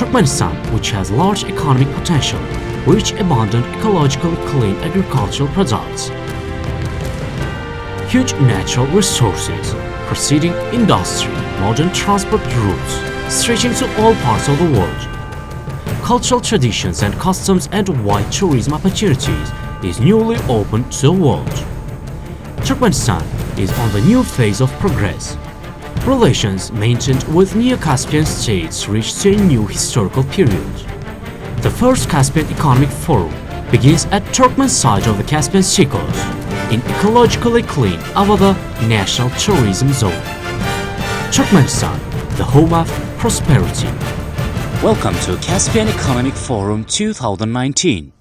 Turkmenistan, which has large economic potential, rich, abundant, ecologically clean agricultural products, huge natural resources, proceeding industry, modern transport routes stretching to all parts of the world, cultural traditions and customs, and wide tourism opportunities is newly open to the world. Turkmenistan is on the new phase of progress. Relations maintained with Neo-Caspian states reached a new historical period. The first Caspian Economic Forum begins at Turkmen side of the Caspian Sea coast, in ecologically clean Avada National Tourism Zone. Turkmenistan, the home of prosperity. Welcome to Caspian Economic Forum 2019.